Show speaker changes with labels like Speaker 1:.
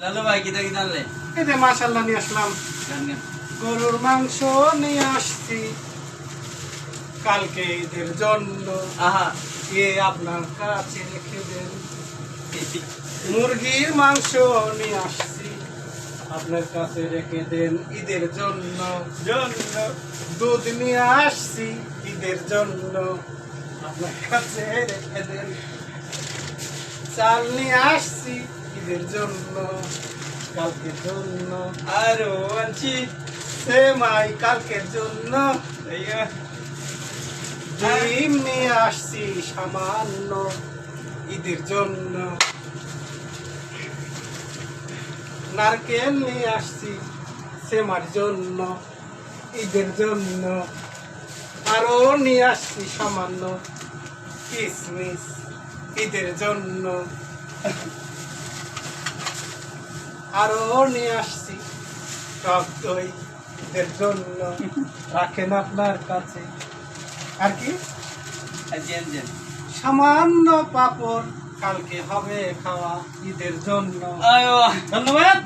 Speaker 1: লালু ভাই কিটা কি জানলে?
Speaker 2: এই যে মাশাআল্লাহ নিয়ে আসলাম গরুর মাংস নিয়ে আসছি কালকে ঈদের জন্য।
Speaker 1: আহা
Speaker 2: এ আপনার কাছে রেখে দেন। মুরগির মাংস নিয়ে আসছি আপনার কাছে রেখে দেন ঈদের জন্য। দুধ নিয়ে আসছি ঈদের জন্য আপনার কাছে রেখে দেন। চাল নিয়ে আসছি ঈদের জন্য কালকের জন্য।
Speaker 1: আরো আনছি
Speaker 2: সেমাই কালকের জন্য। ডিম নিয়ে আসছি সামান্য ঈদের জন্য। নারকেল নিয়ে আসছি সেমার জন্য ঈদের জন্য। আরো নিয়ে আসছি সামান্য কিশমিশ ঈদের জন্য। আরো নিয়ে আসছি টক দই ঈদের জন্য। রাখেন আপনার কাছে। আর কি
Speaker 1: জেন
Speaker 2: সামান্য পাপড় কালকে হবে খাওয়া ঈদের জন্য।
Speaker 1: আয়ো
Speaker 2: ধন্যবাদ।